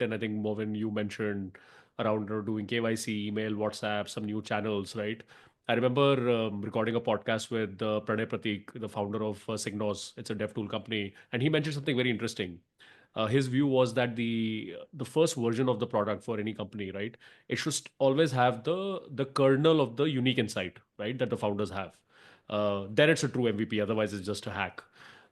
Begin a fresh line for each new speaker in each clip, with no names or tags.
and I think Movin, you mentioned around doing KYC, email, WhatsApp, some new channels, right? I remember recording a podcast with Pranay Pratik, the founder of Signos. It's a dev tool company, and he mentioned something very interesting. His view was that the first version of the product for any company, right, it should always have the kernel of the unique insight, right, that the founders have. Then it's a true MVP. Otherwise, it's just a hack.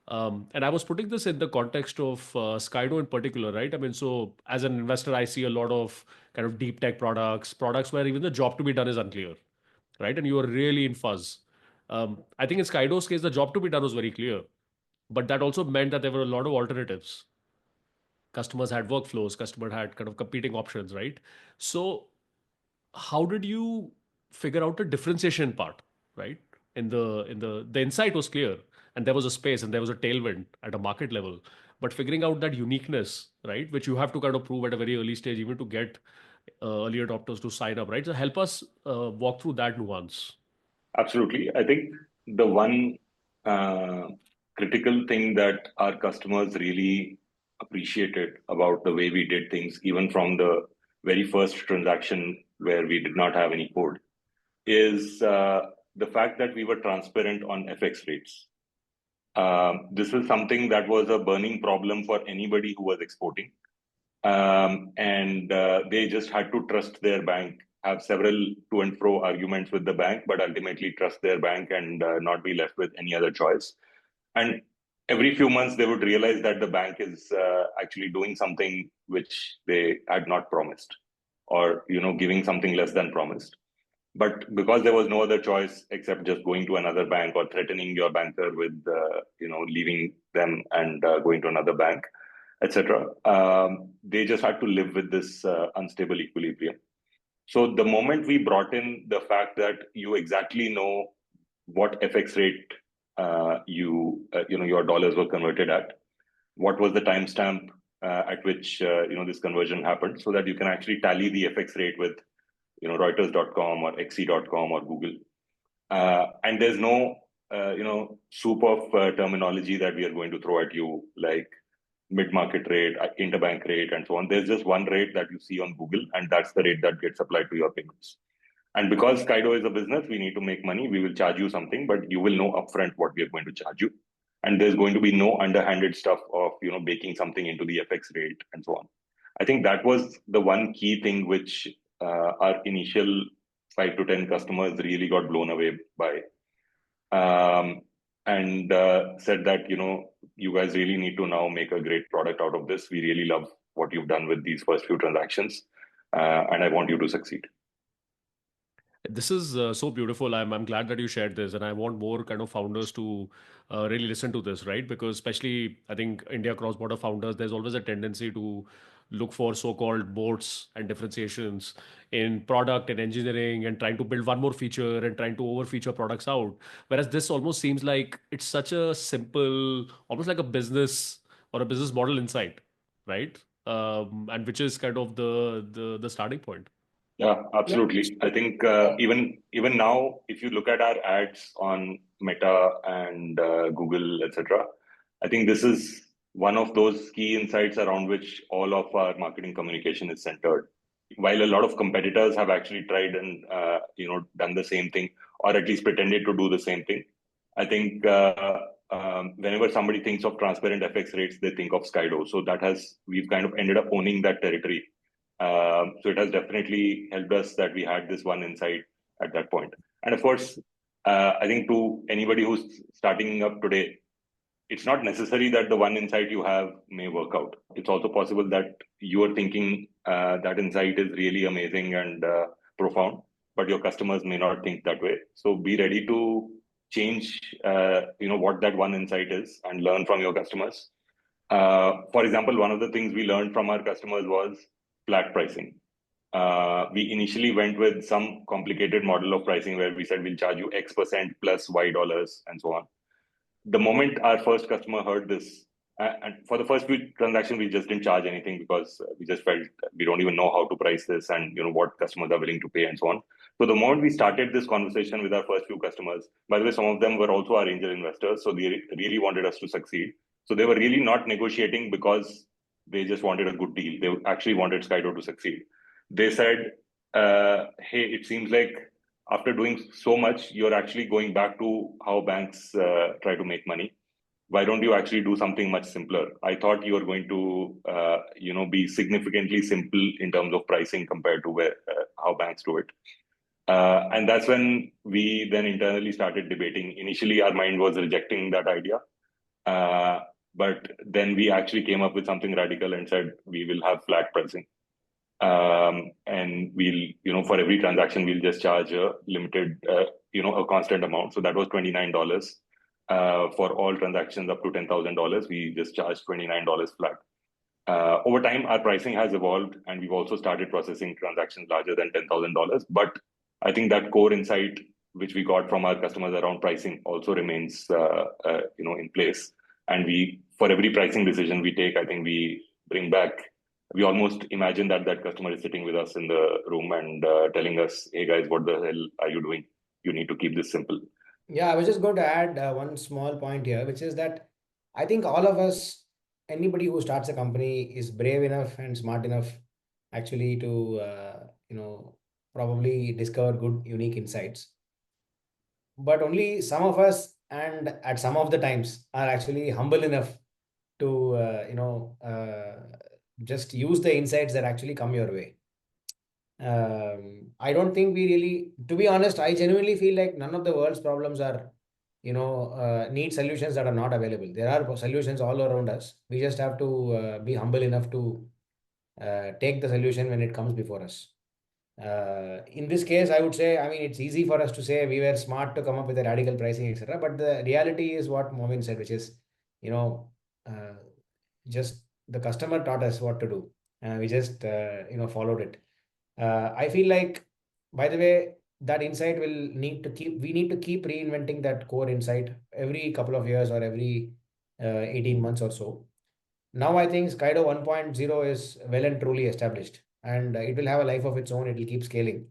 And I was putting this in the context of Skydo in particular, right? I mean, so as an investor, I see a lot of kind of deep tech products where even the job to be done is unclear, right? And you are really in fuzz. I think in Skydo's case, the job to be done was very clear, but that also meant that there were a lot of alternatives. Customers had workflows, customer had kind of competing options, right? So how did you figure out the differentiation part, right? In the insight was clear, and there was a space and there was a tailwind at a market level, but figuring out that uniqueness, right, which you have to kind of prove at a very early stage even to get early adopters to sign up, right? So help us walk through that nuance.
Absolutely. I think the one uh, critical thing that our customers really appreciated about the way we did things, even from the very first transaction where we did not have any code, is the fact that we were transparent on FX rates. This is something that was a burning problem for anybody who was exporting. And they just had to trust their bank, have several to and fro arguments with the bank, but ultimately trust their bank and not be left with any other choice. And every few months, they would realize that the bank is actually doing something which they had not promised, or giving something less than promised. But because there was no other choice except just going to another bank or threatening your banker with, leaving them and going to another bank, etc., they just had to live with this unstable equilibrium. So the moment we brought in the fact that you exactly know what FX rate your dollars were converted at, what was the timestamp at which this conversion happened, so that you can actually tally the FX rate with Reuters.com or XE.com or Google. And there's no, soup of terminology that we are going to throw at you, like mid-market rate, interbank rate, and so on. There's just one rate that you see on Google, and that's the rate that gets applied to your payments. And because Skydo is a business, we need to make money. We will charge you something, but you will know upfront what we are going to charge you. And there's going to be no underhanded stuff of, baking something into the FX rate and so on. I think that was the one key thing which our initial 5 to 10 customers really got blown away by, and said that, you guys really need to now make a great product out of this. We really love what you've done with these first few transactions, and I want you to succeed.
This is so beautiful. I'm glad that you shared this, and I want more kind of founders to really listen to this, right? Because especially, I think India cross-border founders, there's always a tendency to look for so-called moats and differentiations in product and engineering, and trying to build one more feature and trying to over-feature products out. Whereas this almost seems like it's such a simple, almost like a business or a business model insight, right? And which is kind of the starting point.
Yeah, absolutely. I think even now, if you look at our ads on Meta and Google, etc., I think this is one of those key insights around which all of our marketing communication is centered. While a lot of competitors have actually tried and done the same thing, or at least pretended to do the same thing, I think whenever somebody thinks of transparent FX rates, they think of Skydo. So we've kind of ended up owning that territory. So it has definitely helped us that we had this one insight at that point. And of course, I think to anybody who's starting up today, it's not necessary that the one insight you have may work out. It's also possible that you are thinking that insight is really amazing and profound, but your customers may not think that way. So be ready to change, what that one insight is, and learn from your customers. For example, one of the things we learned from our customers was flat pricing. We initially went with some complicated model of pricing where we said we'll charge you X% plus Y dollars and so on. The moment our first customer heard this, and for the first few transactions, we just didn't charge anything because we just felt we don't even know how to price this and what customers are willing to pay and so on. So the moment we started this conversation with our first few customers, by the way, some of them were also our angel investors, so they really wanted us to succeed. So they were really not negotiating because They just wanted a good deal. They actually wanted Skydo to succeed. They said, "Hey, it seems like after doing so much, you're actually going back to how banks try to make money. Why don't you actually do something much simpler? I thought you were going to, be significantly simple in terms of pricing compared to how banks do it." And that's when we then internally started debating. Initially, our mind was rejecting that idea. Uh, but then we actually came up with something radical and said we will have flat pricing. And we'll, for every transaction, we'll just charge a limited, a constant amount. So that was $29. For all transactions up to $10,000, we just charge $29 flat. Over time, our pricing has evolved, and we've also started processing transactions larger than $10,000. But I think that core insight which we got from our customers around pricing also remains, in place. And for every pricing decision we take, I think we bring back. We almost imagine that customer is sitting with us in the room and telling us, "Hey guys, what the hell are you doing? You need to keep this simple."
Yeah, I was just going to add one small point here, which is that I think all of us, anybody who starts a company, is brave enough and smart enough actually to, probably discover good, unique insights. But only some of us, and at some of the times, are actually humble enough to, just use the insights that actually come your way. I don't think we really, to be honest, I genuinely feel like none of the world's problems are, need solutions that are not available. There are solutions all around us. We just have to be humble enough to take the solution when it comes before us. In this case, I would say, I mean, it's easy for us to say we were smart to come up with a radical pricing, etc. But the reality is what Movin said, which is, you know, uh, just the customer taught us what to do. We just, followed it. I feel like, by the way, that insight we need to keep reinventing that core insight every couple of years or every 18 months or so. Now I think Skydo 1.0 is well and truly established, and it will have a life of its own. It will keep scaling.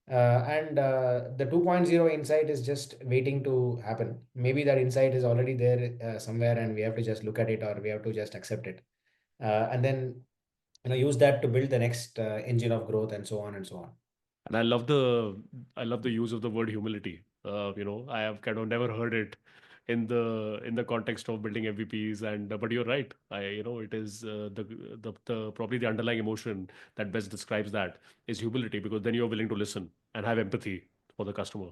And the 2.0 insight is just waiting to happen. Maybe that insight is already there somewhere, and we have to just look at it, or we have to just accept it. And then use that to build the next engine of growth, and so on and so on.
And I love the use of the word humility. I have kind of never heard it in the context of building MVPs. And but you're right. It is the probably the underlying emotion that best describes that is humility, because then you're willing to listen and have empathy for the customer.